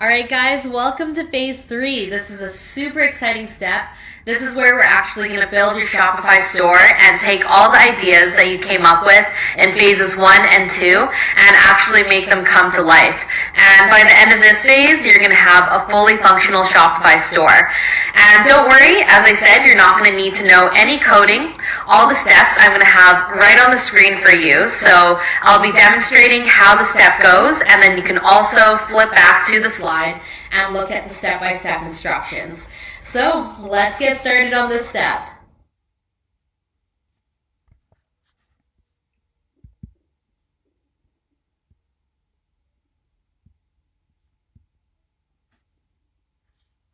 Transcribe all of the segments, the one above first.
Alright guys, welcome to phase 3. This is a super exciting step. This is where we're actually going to build your Shopify store and take all the ideas that you came up with in phases 1 and 2 and actually make them come to life. And by the end of this phase, you're going to have a fully functional Shopify store. And don't worry, as I said, you're not going to need to know any coding. All the steps I'm going to have right on the screen for you. So I'll be demonstrating how the step goes, and then you can also flip back to the slide and look at the step-by-step instructions. So let's get started on this step.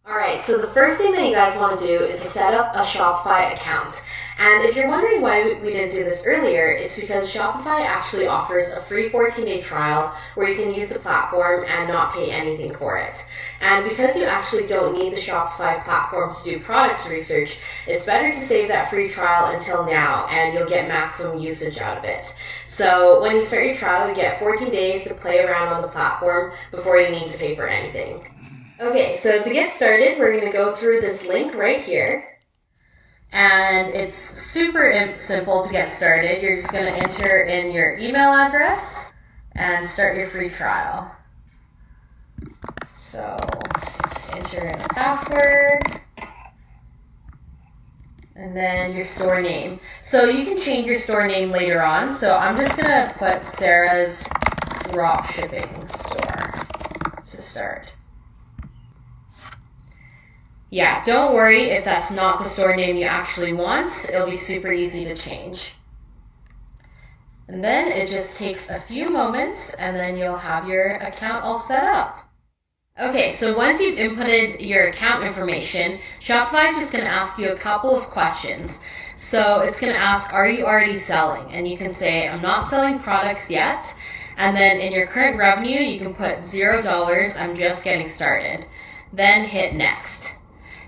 Alright, so the first thing that you guys want to do is to set up a Shopify account. And if you're wondering why we didn't do this earlier, it's because Shopify actually offers a free 14-day trial where you can use the platform and not pay anything for it. And because you actually don't need the Shopify platform to do product research, it's better to save that free trial until now and you'll get maximum usage out of it. So when you start your trial, you get 14 days to play around on the platform before you need to pay for anything. Okay, so to get started, we're going to go through this link right here. And it's super simple to get started. You're just going to enter in your email address and start your free trial. So enter in a password and then your store name. So you can change your store name later on. So I'm just going to put Sarah's DropShipping store to start. Yeah, don't worry if that's not the store name you actually want. It'll be super easy to change. And then it just takes a few moments and then you'll have your account all set up. Okay, so once you've inputted your account information, Shopify is just going to ask you a couple of questions. So it's going to ask, are you already selling? And you can say, I'm not selling products yet. And then in your current revenue, you can put $0, I'm just getting started. Then hit next.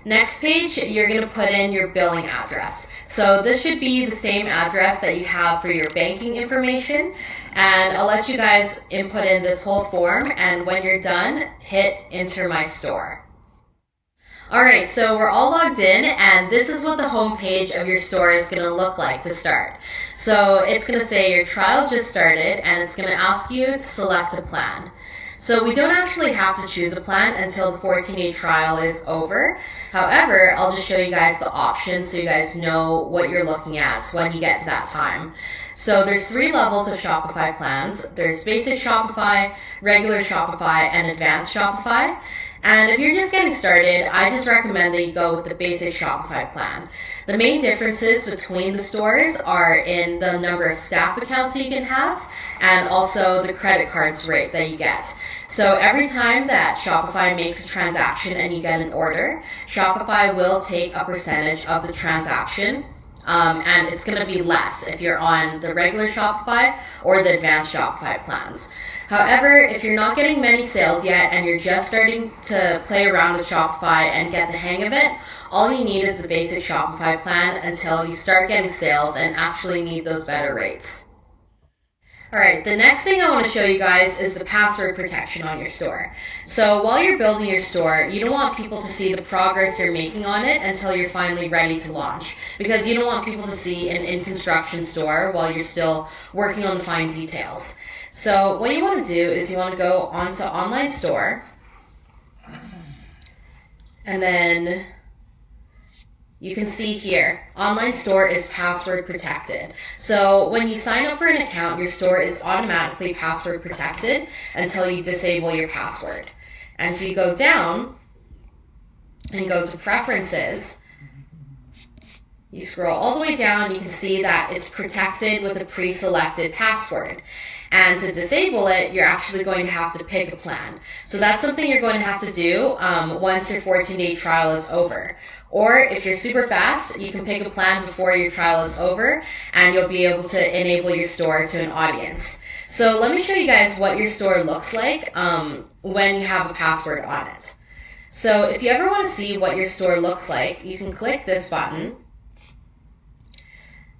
Next page, you're going to put in your billing address. So this should be the same address that you have for your banking information. And I'll let you guys input in this whole form. And when you're done, hit enter my store. Alright, so we're all logged in and this is what the home page of your store is going to look like to start. So it's going to say your trial just started and it's going to ask you to select a plan. So we don't actually have to choose a plan until the 14-day trial is over. However, I'll just show you guys the options so you guys know what you're looking at when you get to that time. So there's 3 levels of Shopify plans. There's basic Shopify, regular Shopify, and advanced Shopify. And if you're just getting started, I just recommend that you go with the basic Shopify plan. The main differences between the stores are in the number of staff accounts you can have and also the credit cards rate that you get. So every time that Shopify makes a transaction and you get an order, Shopify will take a percentage of the transaction. And it's going to be less if you're on the regular Shopify or the advanced Shopify plans. However, if you're not getting many sales yet and you're just starting to play around with Shopify and get the hang of it, all you need is the basic Shopify plan until you start getting sales and actually need those better rates. Alright, the next thing I want to show you guys is the password protection on your store. So while you're building your store, you don't want people to see the progress you're making on it until you're finally ready to launch. Because you don't want people to see an in-construction store while you're still working on the fine details. So what you want to do is you want to go onto online store. And then you can see here, online store is password protected. So when you sign up for an account, your store is automatically password protected until you disable your password. And if you go down and go to preferences, you scroll all the way down, you can see that it's protected with a pre-selected password. And to disable it, you're actually going to have to pick a plan. So that's something you're going to have to do once your 14-day trial is over. Or if you're super fast, you can pick a plan before your trial is over and you'll be able to enable your store to an audience. So let me show you guys what your store looks like when you have a password on it. So if you ever want to see what your store looks like, you can click this button,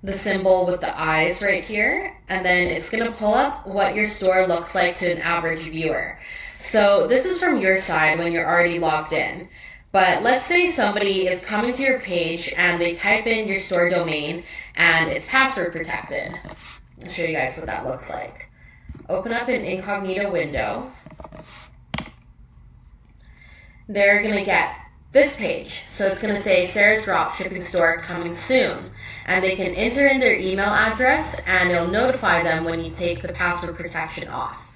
the symbol with the eyes right here, and then it's going to pull up what your store looks like to an average viewer. So this is from your side when you're already logged in. But let's say somebody is coming to your page and they type in your store domain and it's password protected. I'll show you guys what that looks like. Open up an incognito window. They're going to get this page. So it's going to say Sarah's Dropshipping Store coming soon. And they can enter in their email address and it'll notify them when you take the password protection off.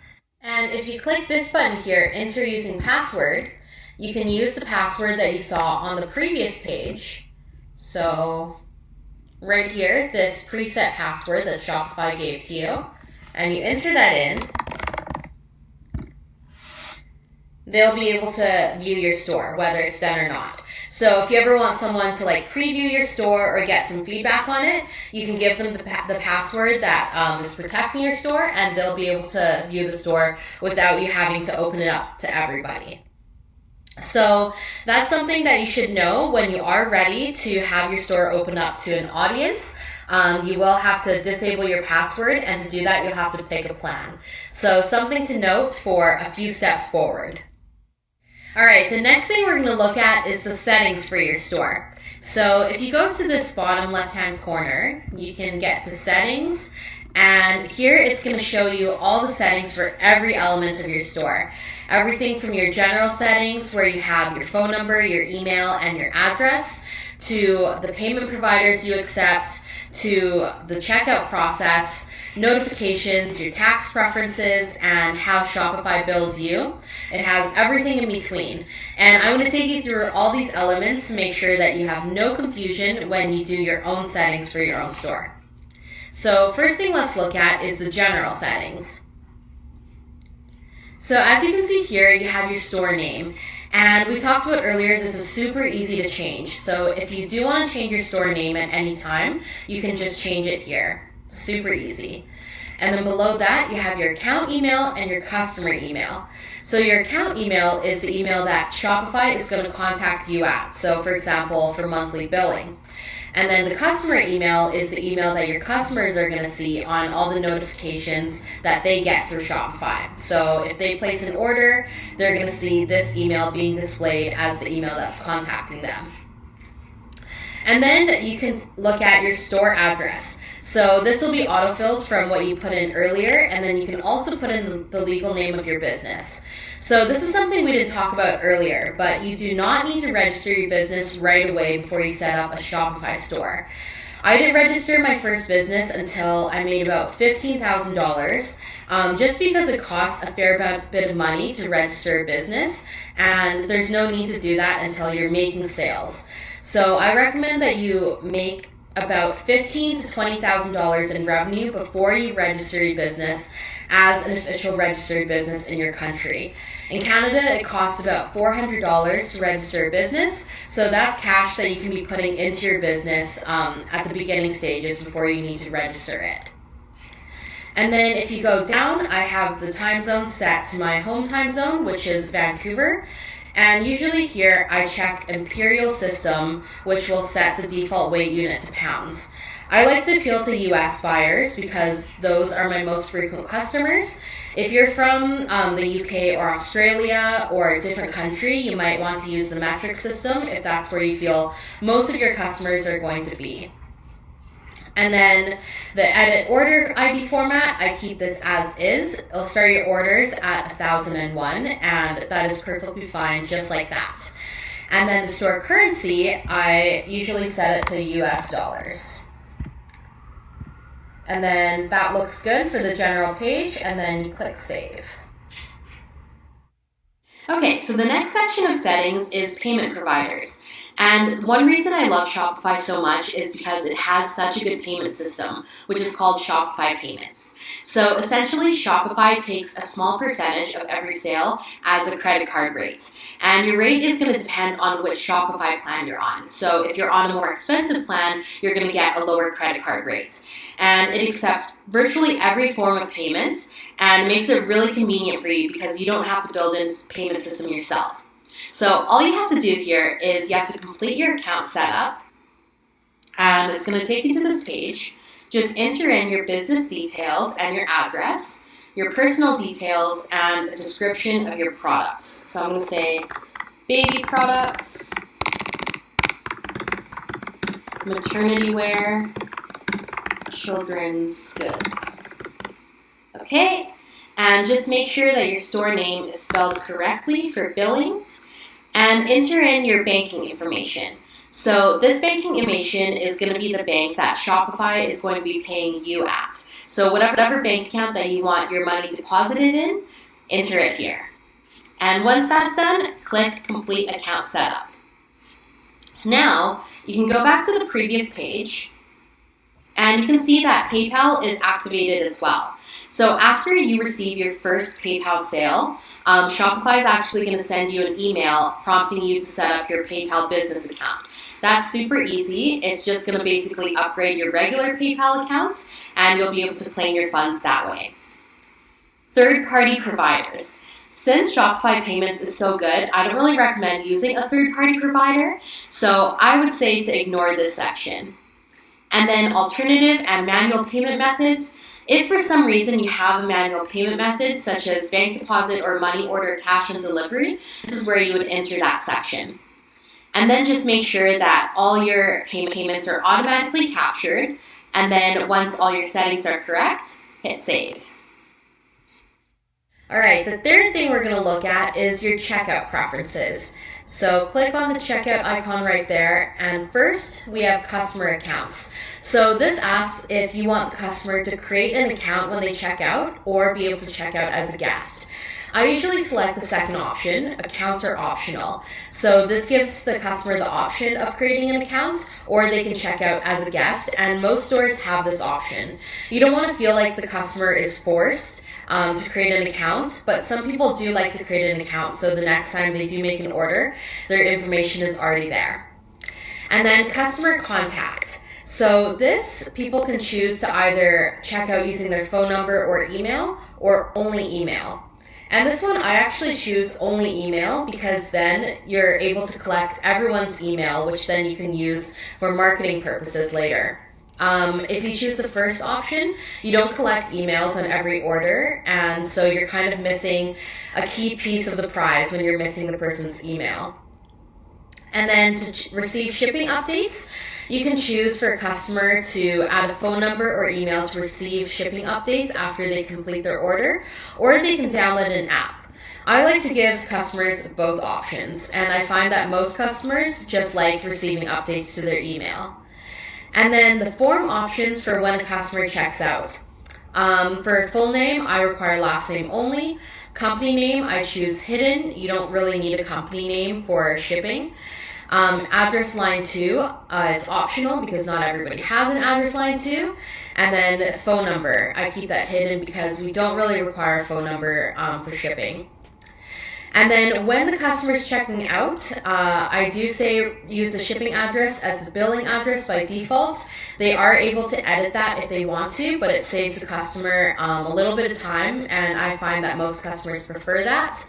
And if you click this button here, enter using password, you can use the password that you saw on the previous page. So right here, this preset password that Shopify gave to you, and you enter that in, they'll be able to view your store, whether it's done or not. So if you ever want someone to like preview your store or get some feedback on it, you can give them the password that is protecting your store, and they'll be able to view the store without you having to open it up to everybody. So that's something that you should know when you are ready to have your store open up to an audience. You will have to disable your password, and to do that, you'll have to pick a plan. So something to note for a few steps forward. All right, the next thing we're going to look at is the settings for your store. So if you go to this bottom left-hand corner, you can get to settings, and here it's going to show you all the settings for every element of your store. Everything from your general settings, where you have your phone number, your email, and your address, to the payment providers you accept, to the checkout process, notifications, your tax preferences, and how Shopify bills you. It has everything in between. And I'm going to take you through all these elements to make sure that you have no confusion when you do your own settings for your own store. So first thing let's look at is the general settings. So as you can see here, you have your store name. And we talked about earlier, this is super easy to change. So if you do want to change your store name at any time, you can just change it here. Super easy. And then below that, you have your account email and your customer email. So your account email is the email that Shopify is going to contact you at. So for example, for monthly billing. And then the customer email is the email that your customers are going to see on all the notifications that they get through Shopify. So if they place an order, they're going to see this email being displayed as the email that's contacting them. And then you can look at your store address. So this will be autofilled from what you put in earlier, and then you can also put in the legal name of your business. So this is something we didn't talk about earlier, but you do not need to register your business right away before you set up a Shopify store. I didn't register my first business until I made about $15,000, just because it costs a fair bit of money to register a business, and there's no need to do that until you're making sales. So I recommend that you make about $15,000 to $20,000 in revenue before you register your business as an official registered business in your country. In Canada, it costs about $400 to register a business, so that's cash that you can be putting into your business at the beginning stages before you need to register it. And then if you go down, I have the time zone set to my home time zone, which is Vancouver. And usually here I check Imperial System, which will set the default weight unit to pounds. I like to appeal to US buyers because those are my most frequent customers. If you're from the UK or Australia or a different country, you might want to use the metric system if that's where you feel most of your customers are going to be. And then the edit order ID format, I keep this as is. It'll start your orders at 1001, and that is perfectly fine, just like that. And then the store currency, I usually set it to US dollars. And then that looks good for the general page, and then you click Save. Okay, so the next section of settings is payment providers. And one reason I love Shopify so much is because it has such a good payment system, which is called Shopify Payments. So essentially, Shopify takes a small percentage of every sale as a credit card rate. And your rate is going to depend on which Shopify plan you're on. So if you're on a more expensive plan, you're going to get a lower credit card rate. And it accepts virtually every form of payments and makes it really convenient for you because you don't have to build in a payment system yourself. So all you have to do here is you have to complete your account setup, and it's going to take you to this page. Just enter in your business details and your address. your personal details, and a description of your products. So I'm going to say baby products, maternity wear, children's goods. Okay, and just make sure that your store name is spelled correctly for billing, and enter in your banking information. So this banking information is going to be the bank that Shopify is going to be paying you at. So whatever bank account that you want your money deposited in, enter it here. And once that's done, click Complete Account Setup. Now, you can go back to the previous page, and you can see that PayPal is activated as well. So after you receive your first PayPal sale, Shopify is actually going to send you an email prompting you to set up your PayPal business account. That's super easy. It's just going to basically upgrade your regular PayPal account, and you'll be able to claim your funds that way. Third-party providers. Since Shopify Payments is so good, I don't really recommend using a third-party provider, so I would say to ignore this section. And then alternative and manual payment methods. If for some reason you have a manual payment method, such as bank deposit or money order cash on delivery, this is where you would enter that section. And then just make sure that all your payments are automatically captured, and then once all your settings are correct, hit save. All right, the third thing we're going to look at is your checkout preferences. So click on the checkout icon right there, and first we have customer accounts. So this asks if you want the customer to create an account when they check out or be able to check out as a guest. I usually select the second option. Accounts are optional. So this gives the customer the option of creating an account, or they can check out as a guest, and most stores have this option. You don't want to feel like the customer is forced to create an account, but some people do like to create an account, so the next time they do make an order, their information is already there. And then customer contact. So this, people can choose to either check out using their phone number or email, or only email. And this one, I actually choose only email because then you're able to collect everyone's email, which then you can use for marketing purposes later. If you choose the first option, you don't collect emails on every order, and so you're kind of missing a key piece of the prize when you're missing the person's email. And then to receive shipping updates, you can choose for a customer to add a phone number or email to receive shipping updates after they complete their order, or they can download an app. I like to give customers both options, and I find that most customers just like receiving updates to their email. And then the form options for when a customer checks out. For full name, I require last name only. Company name, I choose hidden. You don't really need a company name for shipping. Address line 2, it's optional because not everybody has an address line 2. And then phone number, I keep that hidden because we don't really require a phone number for shipping. And then when the customer's checking out, I do say use the shipping address as the billing address by default. They are able to edit that if they want to, but it saves the customer a little bit of time, and I find that most customers prefer that.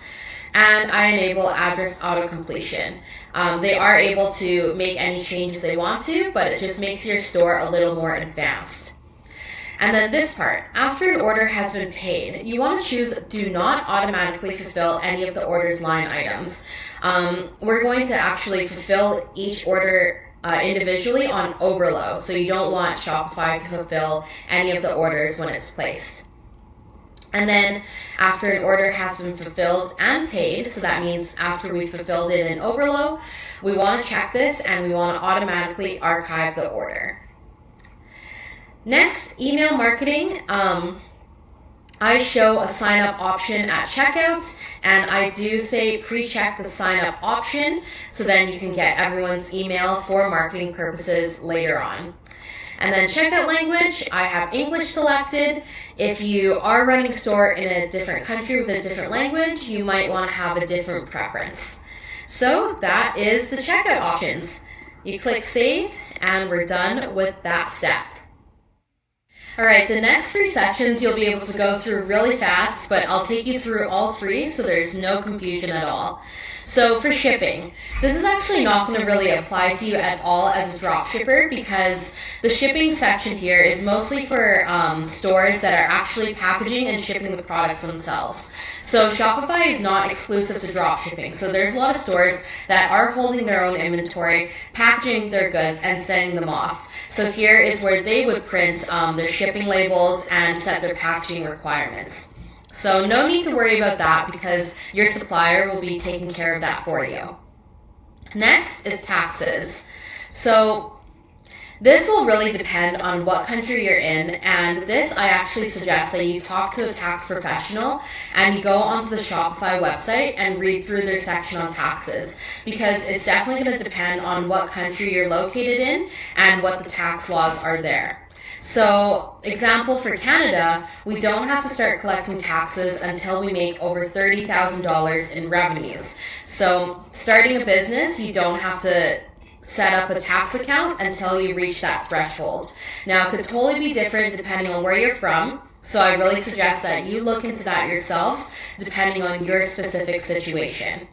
And I enable address auto-completion. They are able to make any changes they want to, but it just makes your store a little more advanced. And then this part, after an order has been paid, you want to choose do not automatically fulfill any of the order's line items. We're going to actually fulfill each order individually on overload, so you don't want Shopify to fulfill any of the orders when it's placed. And then after an order has been fulfilled and paid, so that means after we fulfilled it in overload, we want to check this and we want to automatically archive the order. Next, email marketing. I show a sign-up option at checkout, and I do say pre-check the sign-up option, so then you can get everyone's email for marketing purposes later on. And then checkout language, I have English selected. If you are running a store in a different country with a different language, you might want to have a different preference. So that is the checkout options. You click save, and we're done with that step. All right, the next 3 sections you'll be able to go through really fast, but I'll take you through all 3 so there's no confusion at all. So for shipping, this is actually not going to really apply to you at all as a dropshipper because the shipping section here is mostly for stores that are actually packaging and shipping the products themselves. So Shopify is not exclusive to dropshipping. So there's a lot of stores that are holding their own inventory, packaging their goods, and sending them off. So here is where they would print their shipping labels and set their packaging requirements. So no need to worry about that because your supplier will be taking care of that for you. Next is taxes. So this will really depend on what country you're in, and this I actually suggest that you talk to a tax professional and you go onto the Shopify website and read through their section on taxes because it's definitely going to depend on what country you're located in and what the tax laws are there. So, example for Canada, we don't have to start collecting taxes until we make over $30,000 in revenues. So, starting a business, you don't have to set up a tax account until you reach that threshold. Now, it could totally be different depending on where you're from, so I really suggest that you look into that yourselves depending on your specific situation.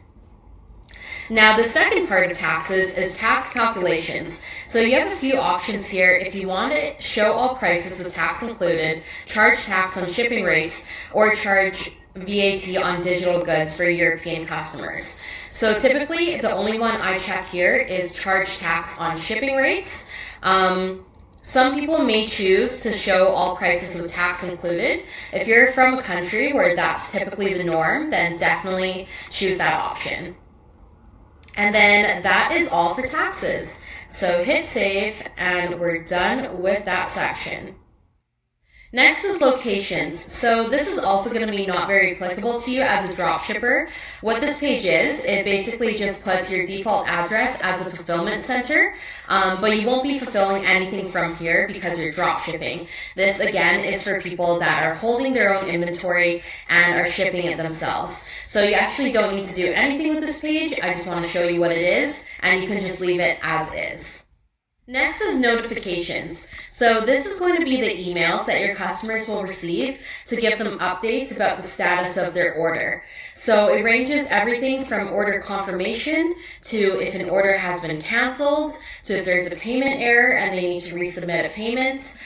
Now, the second part of taxes is tax calculations. So you have a few options here if you want to show all prices with tax included, charge tax on shipping rates, or charge VAT on digital goods for European customers. So typically, the only one I check here is charge tax on shipping rates. Some people may choose to show all prices with tax included. If you're from a country where that's typically the norm, then definitely choose that option. And then that is all for taxes. So hit save and we're done with that section. Next is locations. So this is also going to be not very applicable to you as a dropshipper. What this page is, it basically just puts your default address as a fulfillment center, but you won't be fulfilling anything from here because you're dropshipping. This again is for people that are holding their own inventory and are shipping it themselves. So you actually don't need to do anything with this page. I just want to show you what it is, and you can just leave it as is. Next is notifications. So this is going to be the emails that your customers will receive to give them updates about the status of their order. So it ranges everything from order confirmation to if an order has been canceled, to if there's a payment error and they need to resubmit a payment.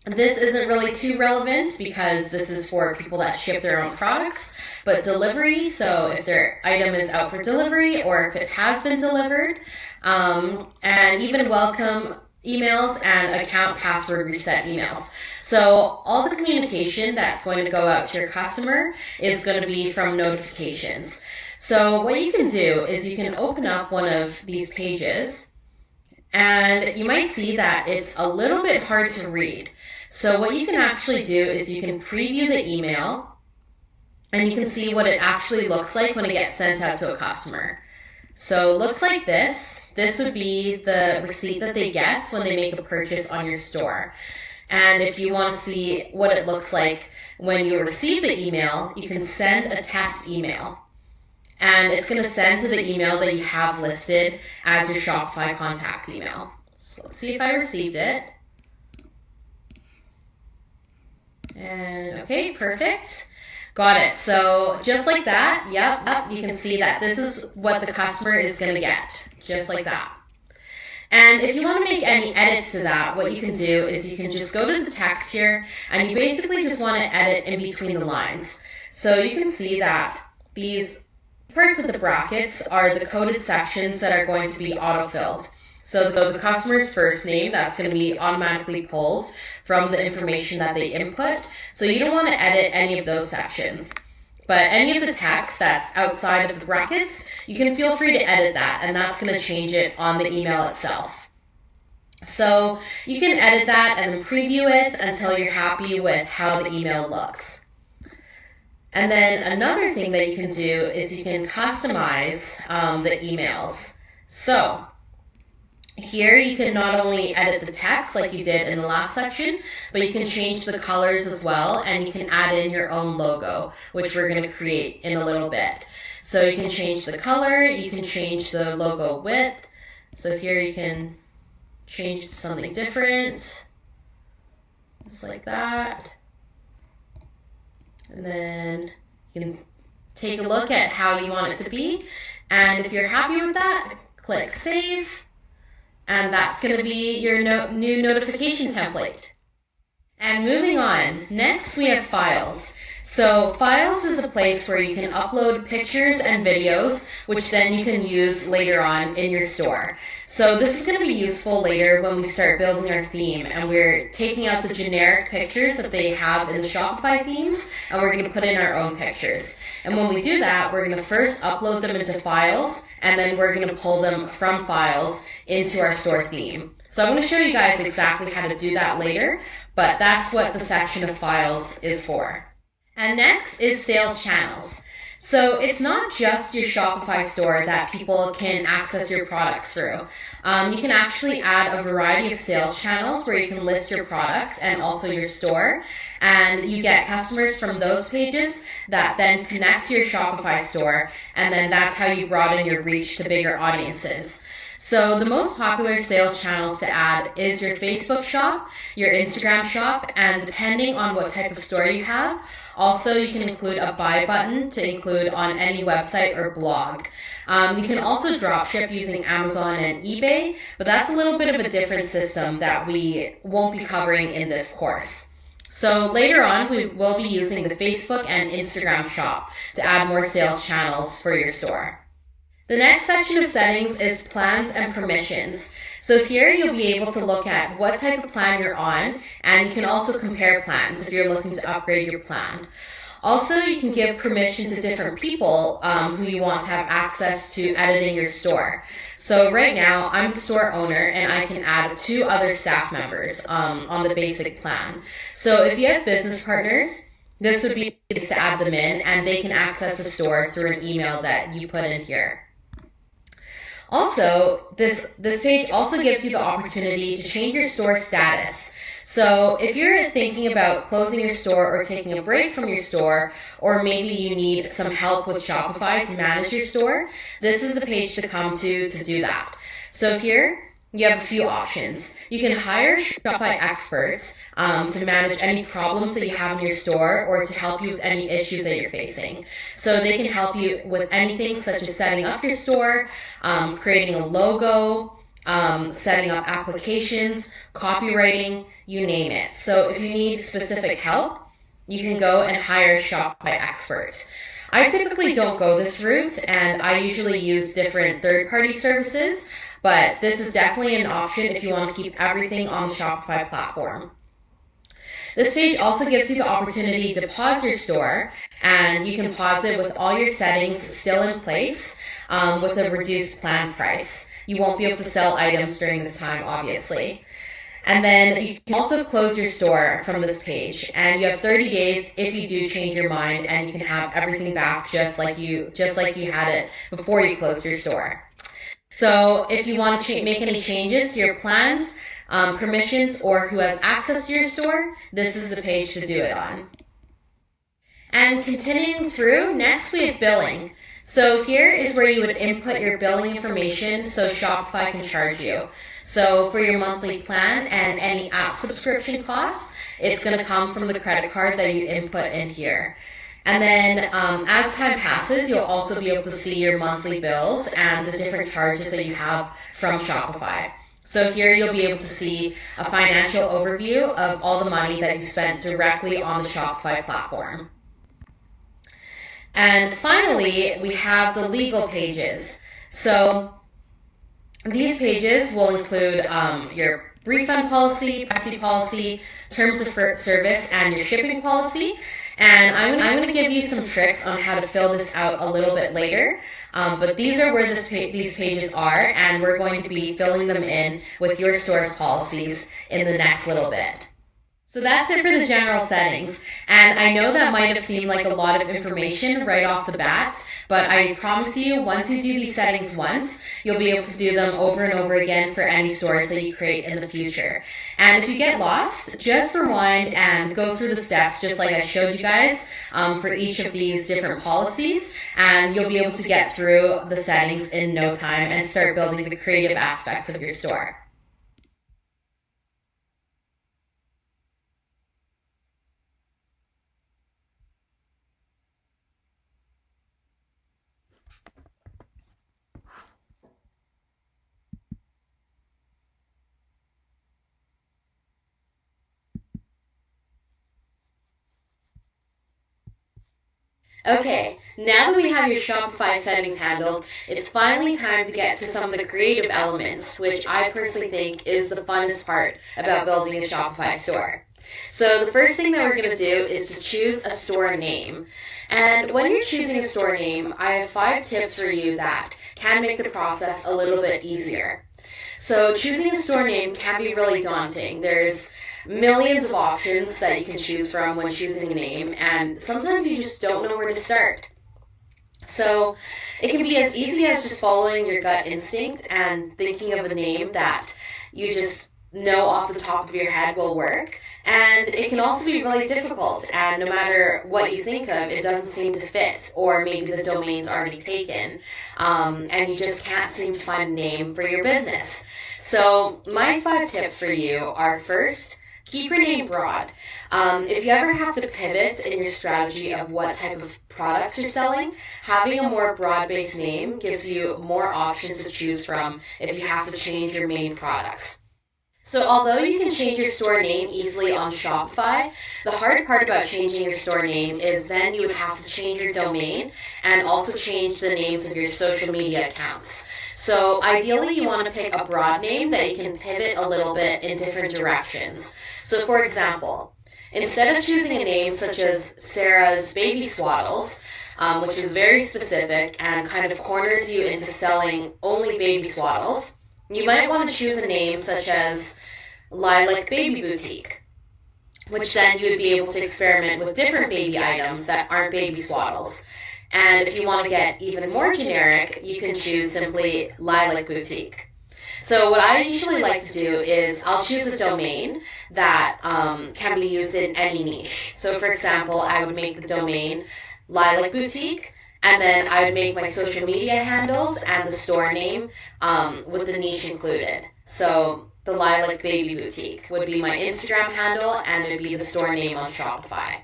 This isn't really too relevant because this is for people that ship their own products, but delivery, so if their item is out for delivery or if it has been delivered, and even welcome emails and account password reset emails. So all the communication that's going to go out to your customer is going to be from notifications. So what you can do is you can open up one of these pages and you might see that it's a little bit hard to read. So what you can actually do is you can preview the email and you can see what it actually looks like when it gets sent out to a customer. So it looks like this. This would be the receipt that they get when they make a purchase on your store. And if you want to see what it looks like when you receive the email, you can send a test email. And it's going to send to the email that you have listed as your Shopify contact email. So let's see if I received it. And okay, perfect. Got it. So just like that, yep, you can see that this is what the customer is going to get, just like that. And if you want to make any edits to that, what you can do is you can just go to the text here and you basically just want to edit in between the lines. So you can see that these parts with the brackets are the coded sections that are going to be autofilled. So the customer's first name, that's going to be automatically pulled from the information that they input. So you don't want to edit any of those sections. But any of the text that's outside of the brackets, you can feel free to edit that, and that's going to change it on the email itself. So you can edit that and then preview it until you're happy with how the email looks. And then another thing that you can do is you can customize the emails. So here you can not only edit the text like you did in the last section, but you can change the colors as well, and you can add in your own logo, which we're going to create in a little bit. So you can change the color, you can change the logo width. So here you can change it to something different. just like that. And then you can take a look at how you want it to be. And if you're happy with that, click Save. And that's going to be your new notification template. And moving on, next we have Files. So Files is a place where you can upload pictures and videos, which then you can use later on in your store. So this is going to be useful later when we start building our theme and we're taking out the generic pictures that they have in the Shopify themes and we're going to put in our own pictures. And when we do that, we're going to first upload them into Files and then we're going to pull them from Files into our store theme. So I'm going to show you guys exactly how to do that later, but that's what the section of Files is for. And next is Sales Channels. So it's not just your Shopify store that people can access your products through. You can actually add a variety of sales channels where you can list your products and also your store. And you get customers from those pages that then connect to your Shopify store. And then that's how you broaden your reach to bigger audiences. So the most popular sales channels to add is your Facebook shop, your Instagram shop, and depending on what type of store you have, also you can include a buy button to include on any website or blog. You can also dropship using Amazon and eBay, but that's a little bit of a different system that we won't be covering in this course. So later on, we will be using the Facebook and Instagram shop to add more sales channels for your store. The next section of settings is plans and permissions. So here you'll be able to look at what type of plan you're on, and you can also compare plans if you're looking to upgrade your plan. Also, you can give permission to different people who you want to have access to editing your store. So right now, I'm the store owner, and I can add 2 other staff members on the basic plan. So if you have business partners, this would be to add them in, and they can access the store through an email that you put in here. Also, this page also gives you the opportunity to change your store status. So if you're thinking about closing your store or taking a break from your store, or maybe you need some help with Shopify to manage your store, this is the page to come to do that. So here, you have a few options. You can hire Shopify experts to manage any problems that you have in your store or to help you with any issues that you're facing. So they can help you with anything such as setting up your store, creating a logo, setting up applications, copywriting, you name it. So if you need specific help, you can go and hire Shopify experts. I typically don't go this route, and I usually use different third-party services, but this is definitely an option if you want to keep everything on the Shopify platform. This page also gives you the opportunity to pause your store, and you can pause it with all your settings still in place with a reduced plan price. You won't be able to sell items during this time, obviously. And then you can also close your store from this page, and you have 30 days if you do change your mind, and you can have everything back just like you had it before you closed your store. So if you want to make any changes to your plans, permissions, or who has access to your store, this is the page to do it on. And continuing through, next we have billing. So here is where you would input your billing information so Shopify can charge you. So for your monthly plan and any app subscription costs, it's going to come from the credit card that you input in here. And then as time passes, you'll also be able to see your monthly bills and the different charges that you have from Shopify. So here you'll be able to see a financial overview of all the money that you spent directly on the Shopify platform. And finally, we have the legal pages. So these pages will include your refund policy, privacy policy, terms of service, and your shipping policy. And I'm going to give you some tricks on how to fill this out a little bit later. But these are where these pages are, and we're going to be filling them in with your store's policies in the next little bit. So that's it for the general settings, and I know that might have seemed like a lot of information right off the bat, but I promise you, once you do these settings once, you'll be able to do them over and over again for any stores that you create in the future. And if you get lost, just rewind and go through the steps just like I showed you guys for each of these different policies, and you'll be able to get through the settings in no time and start building the creative aspects of your store. Okay, now that we have your Shopify settings handled, it's finally time to get to some of the creative elements, which I personally think is the funnest part about building a Shopify store. So the first thing that we're going to do is to choose a store name. And when you're choosing a store name, I have 5 tips for you that can make the process a little bit easier. So choosing a store name can be really daunting. There's millions of options that you can choose from when choosing a name, and sometimes you just don't know where to start. So it can be as easy as just following your gut instinct and thinking of a name that you just know off the top of your head will work. And it can also be really difficult, and no matter what you think of, it doesn't seem to fit, or maybe the domain's already taken, and you just can't seem to find a name for your business. So my 5 tips for you are: first, keep your name broad. If you ever have to pivot in your strategy of what type of products you're selling, having a more broad-based name gives you more options to choose from if you have to change your main products. So although you can change your store name easily on Shopify, the hard part about changing your store name is then you would have to change your domain and also change the names of your social media accounts. So ideally you want to pick a broad name that you can pivot a little bit in different directions. So for example, instead of choosing a name such as Sarah's Baby Swaddles, which is very specific and kind of corners you into selling only baby swaddles, you might want to choose a name such as Lilac Baby Boutique, which then you would be able to experiment with different baby items that aren't baby swaddles. And if you want to get even more generic, you can choose simply Lilac Boutique. So what I usually like to do is I'll choose a domain that can be used in any niche. So for example, I would make the domain Lilac Boutique, and then I would make my social media handles and the store name with the niche included. So the Lilac Baby Boutique would be my Instagram handle, and it would be the store name on Shopify.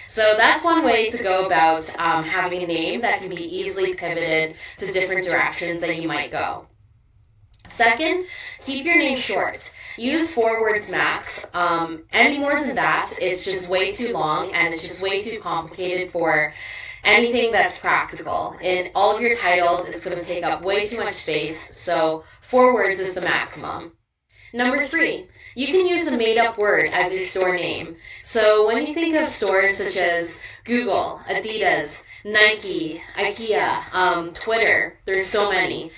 So that's one way to go about having a name that can be easily pivoted to different directions that you might go. Second, keep your name short. Use 4 words max. Any more than that, it's just way too long, and it's just way too complicated for anything that's practical. In all of your titles, it's going to take up way too much space, so 4 words is the maximum. Number 3, you can use a made-up word as your store name. So when you think of stores such as Google, Adidas, Nike, IKEA, Twitter, there's so many.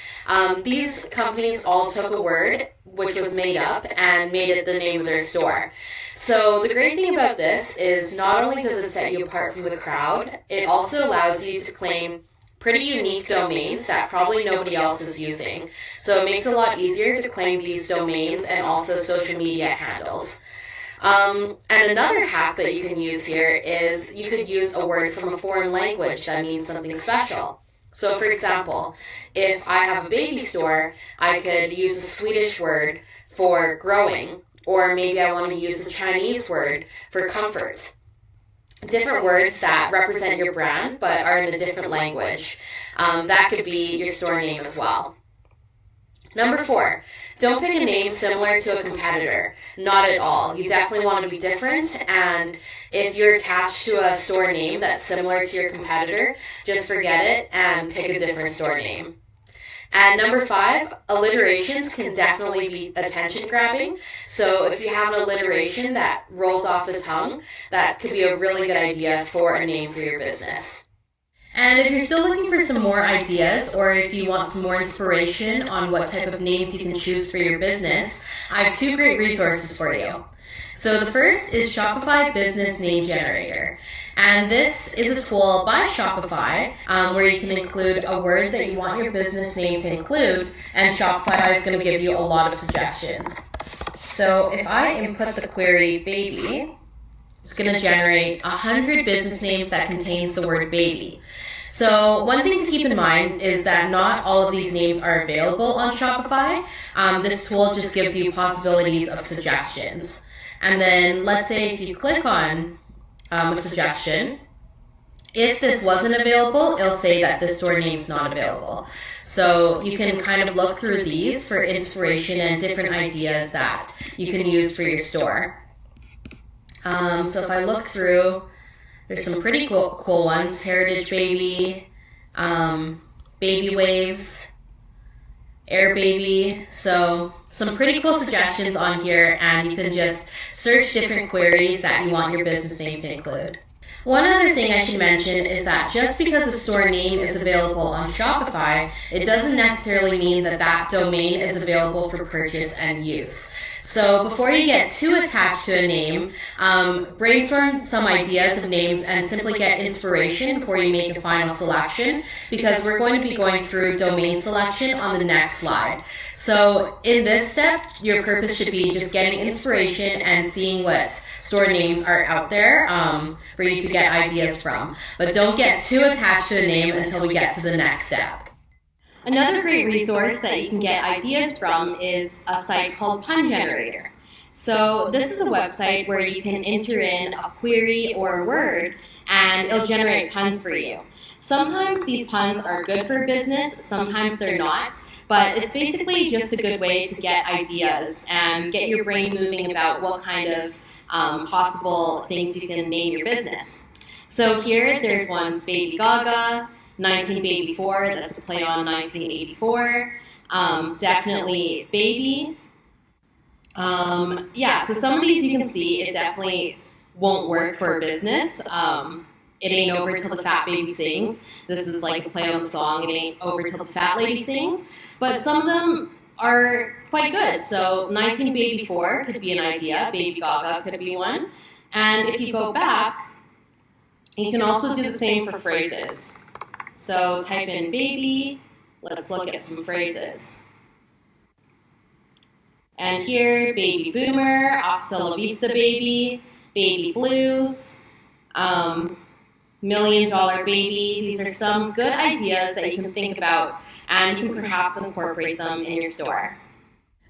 These companies all took a word which was made up and made it the name of their store. So the great thing about this is not only does it set you apart from the crowd, it also allows you to claim pretty unique domains that probably nobody else is using. So it makes it a lot easier to claim these domains and also social media handles. And another hack that you can use here is you could use a word from a foreign language that means something special. So for example, if I have a baby store, I could use a Swedish word for growing, or maybe I want to use a Chinese word for comfort. Different words that represent your brand but are in a different language. That could be your store name as well. Number 4, don't pick a name similar to a competitor. Not at all. You definitely want to be different, and if you're attached to a store name that's similar to your competitor, just forget it and pick a different store name. And number 5, alliterations can definitely be attention grabbing. So if you have an alliteration that rolls off the tongue, that could be a really good idea for a name for your business. And if you're still looking for some more ideas, or if you want some more inspiration on what type of names you can choose for your business, I have 2 great resources for you. So the first is Shopify Business Name Generator. And this is a tool by Shopify where you can include a word that you want your business name to include, and Shopify is going to give you a lot of suggestions. So if I input the query baby, it's going to generate 100 business names that contains the word baby. So one thing to keep in mind is that not all of these names are available on Shopify. This tool just gives you possibilities of suggestions. And then let's say if you click on a suggestion, if this wasn't available, it'll say that this store name is not available. So you can kind of look through these for inspiration and different ideas that you can use for your store. So if I look through There's some pretty cool ones. Heritage Baby, Baby Waves, Air Baby. So some pretty cool suggestions on here, and you can just search different queries that you want your business name to include. One other thing I should mention is that just because a store name is available on Shopify, it doesn't necessarily mean that that domain is available for purchase and use. So before you get too attached to a name, brainstorm some ideas of names and simply get inspiration before you make a final selection, because we're going to be going through domain selection on the next slide. So in this step, your purpose should be just getting inspiration and seeing what store names are out there for you to get ideas from. But don't get too attached to a name until we get to the next step. Another great resource that you can get ideas from is a site called Pun Generator. So this is a website where you can enter in a query or a word and it'll generate puns for you. Sometimes these puns are good for business, sometimes they're not, but it's basically just a good way to get ideas and get your brain moving about what kind of possible things you can name your business. So here there's one, Baby Gaga, 1984, that's a play on 1984. Definitely Baby. Yeah, so some of these you can see it definitely won't work for a business. It ain't over till the fat baby sings. This is like a play on the song, it ain't over till the fat lady sings. But some of them are quite good. So 1984 could be an idea. Baby Gaga could be one. And if you go back, you can also do the same for phrases. So type in baby. Let's look at some phrases. And here, baby boomer, hasta la vista baby, baby blues, $1 million baby. These are some good ideas that you can think about, and you can perhaps incorporate them in your store.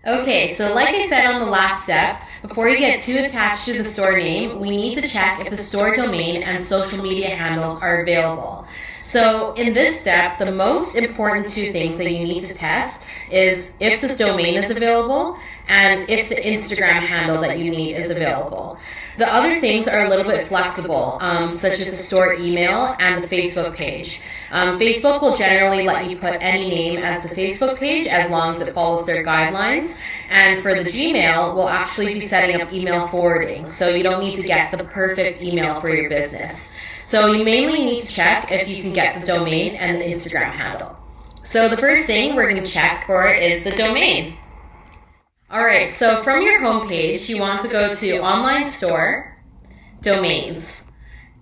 Okay, so like I said on the last step, before you get too attached to the store name, we need to check if the store domain and social media handles are available. So in this step, the most important two things that you need to test is if the domain is available and if the Instagram handle that you need is available. The other things are a little bit flexible, such as the store email and the Facebook page. Facebook will generally let you put any name as the Facebook page as long as it follows their guidelines. And for the Gmail, we'll actually be setting up email forwarding, so you don't need to get the perfect email for your business. So you mainly need to check if you can get the domain and the Instagram handle. So the first thing we're going to check for is the domain. Alright, so from your homepage, you want to go to Online Store, Domains.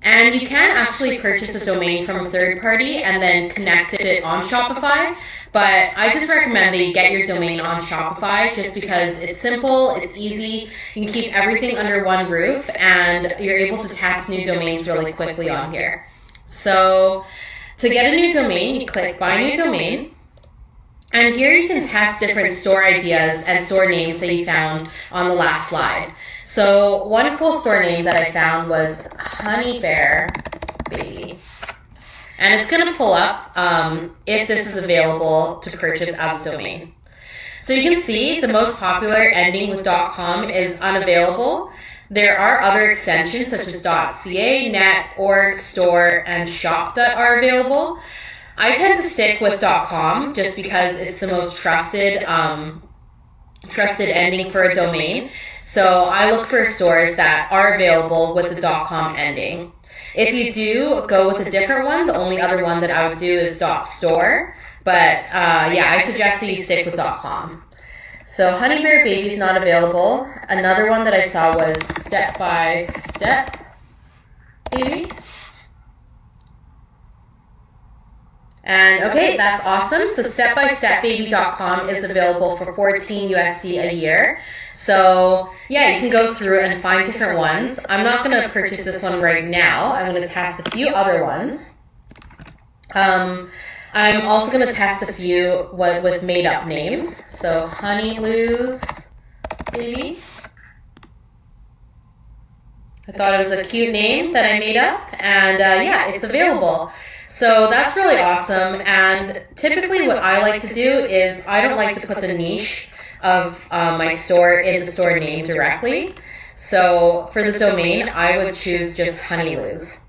And you can actually purchase a domain from a third party and then connect it on Shopify. But I just recommend that you get your domain on Shopify just because it's simple, it's easy, you can keep everything under one roof, and you're able to test new domains really quickly on here. So to get a new domain, you click Buy New Domain. And here you can test different store ideas and store names that you found on the last slide. So one cool store name that I found was Honey Bear Baby. And it's going to pull up if this is available to purchase as a domain. So you can see the most popular ending with .com is unavailable. There are other extensions such as .ca, net, org, store, and shop that are available. I tend to stick with .com just because it's the most trusted ending for a domain. So I look for stores that are available with the .com ending. If you do go with a different one, the only other one that I would do is .store. But yeah, I suggest that you stick with .com. So Honey Bear Baby is not available. Another one that I saw was Step by Step Baby. And okay, that's awesome. So stepbystepbaby.com is available for $14 USD a year. So yeah, you can go through and find different ones. I'm not going to purchase this one right now. I'm going to test a few other ones. I'm also going to test a few with made up names. So Honey Lou's Baby. I thought it was a cute name that I made up, and yeah, it's available. So that's really awesome, and typically what I like to do is I don't like to put the niche of my store in the store name directly. So for the domain, I would choose just Honey Lou's.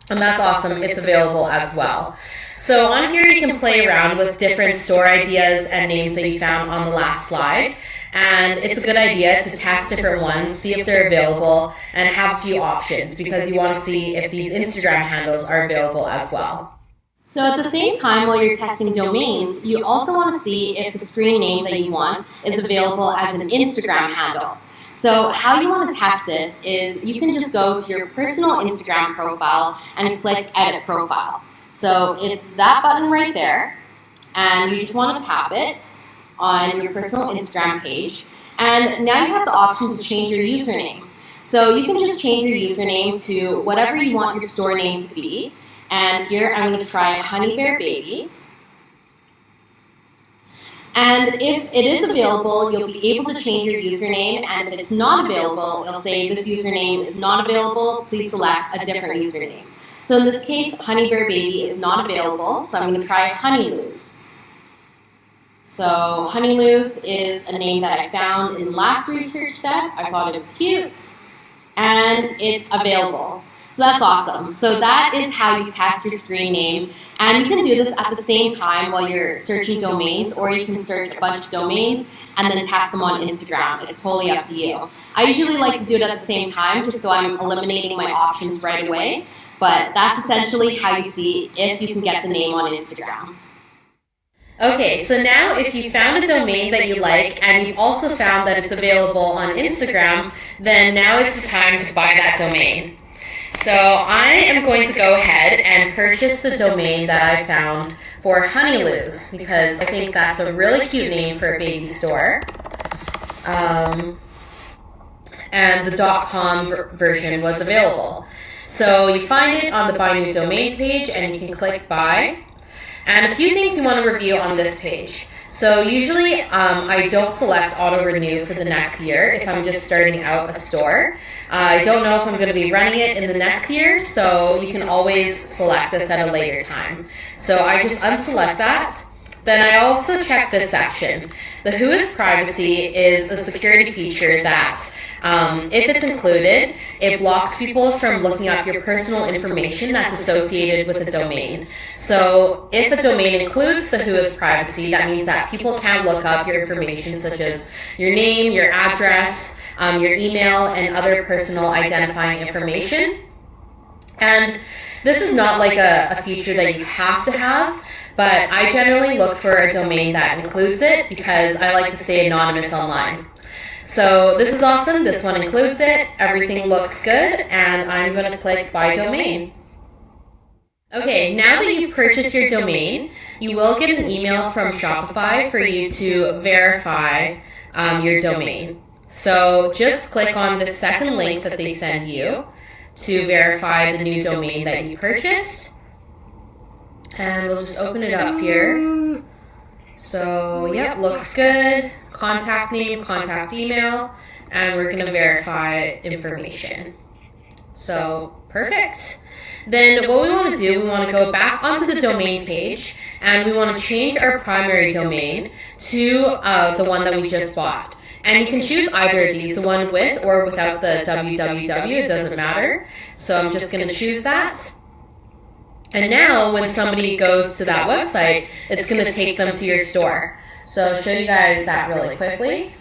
And that's awesome. It's available as well. So on here, you can play around with different store ideas and names that you found on the last slide. And it's a good idea to test different ones, see if they're available, and have a few options because you want to see if these Instagram handles are available as well. So at the same time, while you're testing domains, you also want to see if the screen name that you want is available as an Instagram handle. So how you want to test this is you can just go to your personal Instagram profile and click Edit Profile. So it's that button right there, and you just want to tap it on your personal Instagram page. And now you have the option to change your username. So you can just change your username to whatever you want your store name to be. And here I'm going to try Honey Bear Baby. And if it is available, you'll be able to change your username. And if it's not available, it'll say this username is not available. Please select a different username. So in this case, Honey Bear Baby is not available. So I'm going to try Honey Lose. So Honey Lose is a name that I found in the last research step. I thought it was cute. And it's available. So that's awesome. So that is how you test your screen name. And you can do this at the same time while you're searching domains, or you can search a bunch of domains and then test them on Instagram. It's totally up to you. I usually like to do it at the same time just so I'm eliminating my options right away. But that's essentially how you see if you can get the name on Instagram. Okay, so now if you found a domain that you like and you've also found that it's available on Instagram, then now is the time to buy that domain. So I am going to go ahead and purchase the domain that I found for Honey Lose because I think that's a really cute name for a baby store. And the .com version was available. So you find it on the Buy New Domain page and you can click Buy. And a few things you want to review on this page. So usually I don't select auto renew for the next year if I'm just starting out a store. I don't know if I'm going to be running it in the next year, so you can always select this at a later time. So I just unselect that. Then I also check this section. The Who is Privacy is a security feature that if it's included, it blocks people from looking up your personal information that's associated with a domain. So if a domain includes the Who is Privacy, that means that people can look up your information such as your name, your address, your email, and other personal identifying information. And this is not like a feature that you have to have, but I generally look for a domain that includes it because I like to stay anonymous online. So this is awesome. This one includes it. Everything looks good, and I'm going to click Buy Domain. Okay, now that you've purchased your domain, you will get an email from Shopify for you to verify your domain. So just click on the second link that they send you to verify the new domain that you purchased. And we'll just open it up here. So, yep, looks good. Contact name, contact email, and we're going to verify information. So, perfect. Then what we want to do, we want to go back onto the domain page, and we want to change our primary domain to the one that we just bought. And you can choose either of these, the one with or without the www, it doesn't matter. So I'm just going to choose that. And now when somebody goes to that website, it's going to take them to your store. So I'll show you guys that really quickly.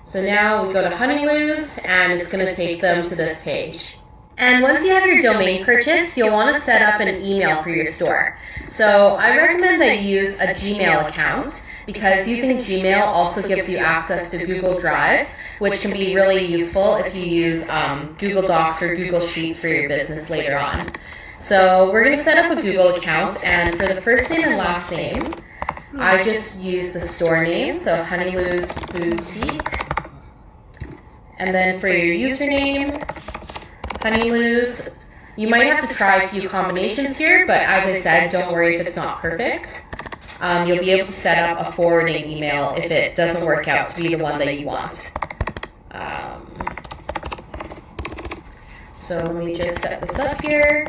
So now we go to Honey Lose, and it's going to take them to this page. And once you have your domain purchased, you'll want to set up an email for your store. So I recommend that you use a Gmail account because using Gmail also gives you access to Google Drive, which can be really useful if you use Google Docs or Google Sheets for your business later on. So we're going to set up a Google account, and for the first name and last name, I just use the store name, so Honey Lose Boutique. And then for your username, Honey Lose. You might have to try a few combinations here, but as I said, don't worry if it's not perfect. You'll be able to set up a forwarding email if it doesn't work out to be the one that you want. So let me just set this up here.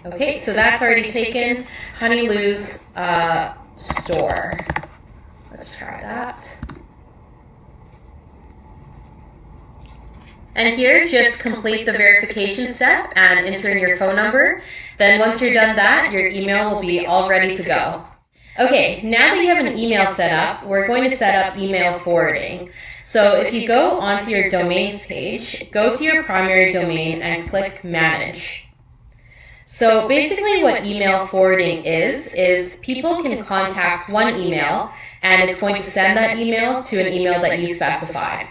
Okay, so that's already taken. Honey Lose store. Let's try that. And here, just complete the verification step and enter in your phone number. Then once you're done that, your email will be all ready to go. Okay, now that you have an email set up, we're going to set up email forwarding. So if you go onto your domains page, go to your primary domain and click Manage. So basically what email forwarding is people can contact one email and it's going to send that email to an email that you specify.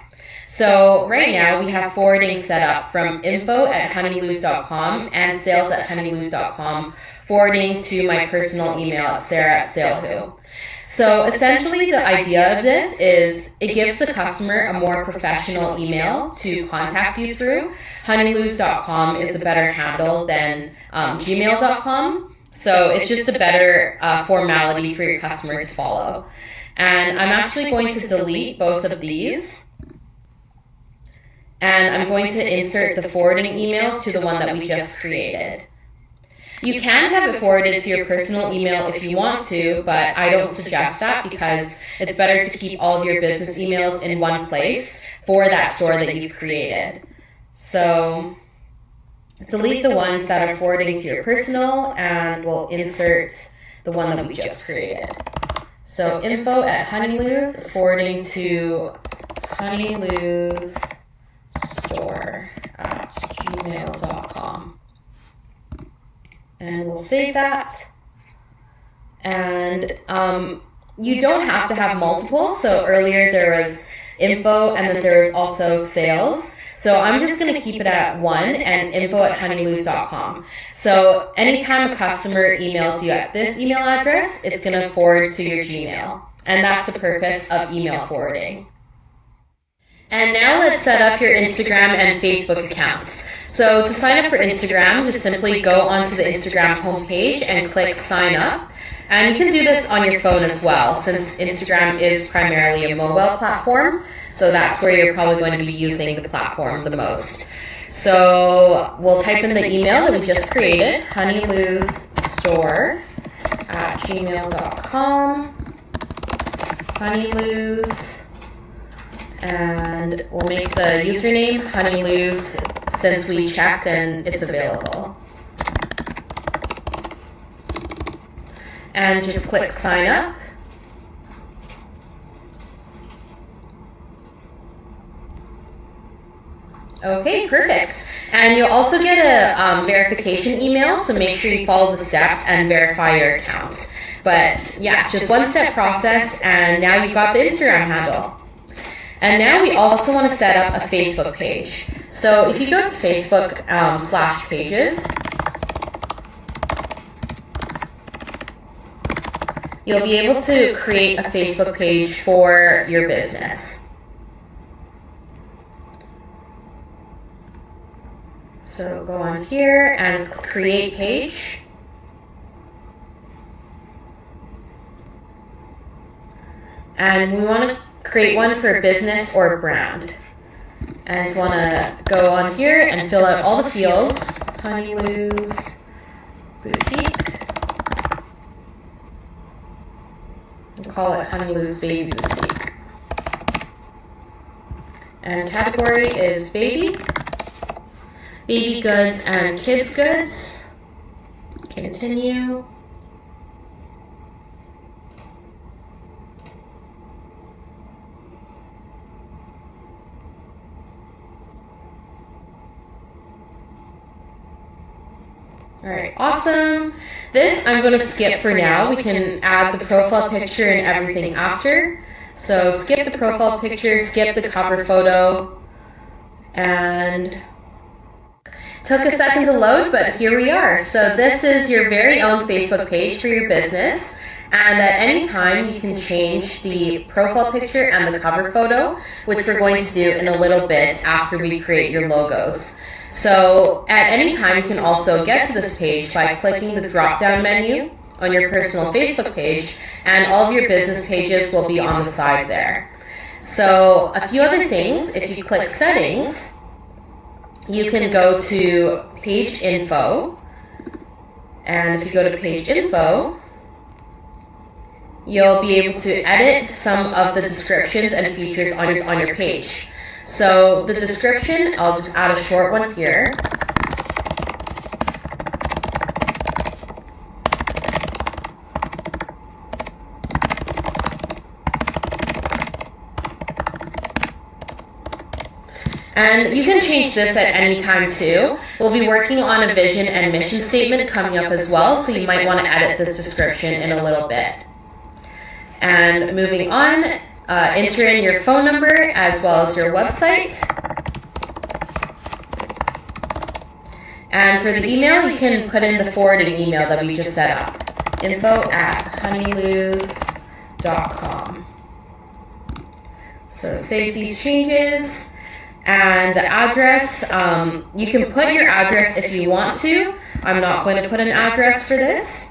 So right now we have forwarding set up from info@honeylose.com and sales@honeylose.com, forwarding to my personal email at sarah@salewho. So essentially the idea of this is it gives the customer a more professional email to contact you through. Honeylose.com is a better handle than gmail.com. So it's just a better formality for your customer to follow. And I'm actually going to delete both of these. And I'm going to insert the forwarding email to the one that we just created. You can have it forwarded to your personal email if you want to, but I don't suggest that because it's better to keep all of your business emails in one place for that store that you've created. So delete the ones that are forwarding to your personal and we'll insert the one that we just created. So info@honeylose, forwarding to honeylosestore@gmail.com. And we'll save that. And you don't have to have multiple. So earlier there was info and then there was also sales. So I'm just going to keep it at one and info@honeylose.com. So anytime a customer emails you at this email address, it's going to forward to your Gmail. And that's the purpose of email forwarding. And now let's set up your Instagram and Facebook accounts. So to sign up for Instagram, just simply go onto the Instagram homepage and click sign up. And you can do this on your phone as well, since Instagram is primarily a mobile platform. So that's where you're probably going to be using the platform the most. So we'll type in the email that we just created, honeylosestore@gmail.com, honeylose. And we'll make the username honeylose since we checked and it's available. And just click sign up. Okay, perfect. And you'll also get a verification email, so make sure you follow the steps and verify your account. But yeah, just one-step process, and now you've got the Instagram handle. And now we also want to set up a Facebook page. So if you go to Facebook /pages, you'll be able to create a Facebook page for your business. So go on here and create page. And we want to create one for business or brand. And I just want to go on here and fill out all the fields. Honeylose Boutique. We'll call it Honeylose Baby Boutique. And category is baby. Baby goods and kids goods. Continue. All right, awesome. This I'm going to skip for now. We can add the profile picture and everything after. So skip the profile picture, skip the cover photo, and took a second to load, but here we are. So this is your very own Facebook page for your business. And at any time, you can change the profile picture and the cover photo, which we're going to do in a little bit after we create your logos. So at any time, you can also get to this page by clicking the drop-down menu on your personal Facebook page, and all of your business pages will be on the side there. So a few other things, if you click settings, you can go to page info, and if you go to page info, you'll be able to edit some of the descriptions and features on your page. So the description, I'll just add a short one here. And you can change this at any time too. We'll be working on a vision and mission statement coming up as well, so you might want to edit this description in a little bit. And moving on, enter in your phone number as well as your website. And for the email, you can put in the forwarding email that we just set up, info@honeyloos.com. So save these changes. And the address, you can put your address if you want to. I'm not going to put an address for this.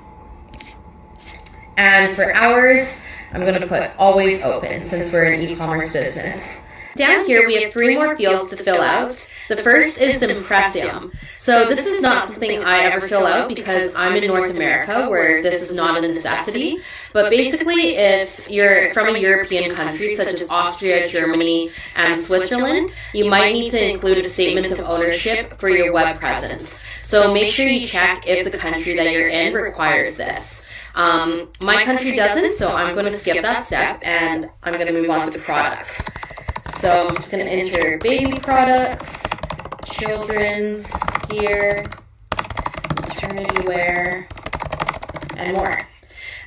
And for hours, I'm going to put always open since we're an e-commerce business. Down here, we have 3 more fields to fill out. The first is the impressium. So this is not something I ever fill out because I'm in North America where this is not a necessity. But basically, if you're from a European country such as Austria, Germany, and Switzerland, you might need to include a statement of ownership for your web presence. So make sure you check if the country that you're in requires this. My country doesn't, so I'm going to skip that step and I'm going to move on to products. So I'm just going to enter baby products, children's gear, maternity wear, and more.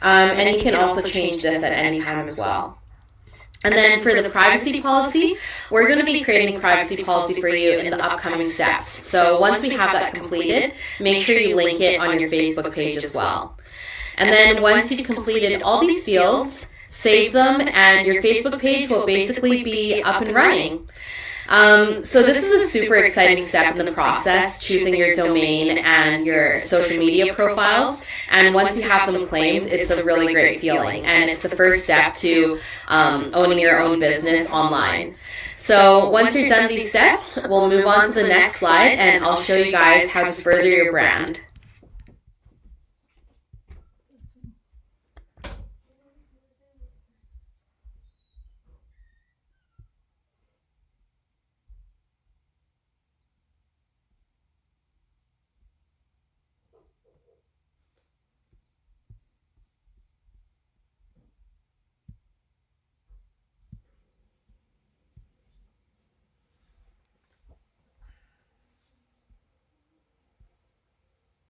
And you can also change this at any time as well. And then for the privacy policy, we're going to be creating a privacy policy for you in the upcoming steps. So once we have that completed, make sure you link it on your Facebook page as well. And then once you've completed all these fields, save them, and your Facebook page will basically be up and running. So this is a super exciting step in the process, choosing your domain and your social media profiles. And once you have them claimed, it's a really great feeling. And it's the first step to owning your own business online. So once you're done these steps, we'll move on to the next slide and I'll show you guys how to further your brand.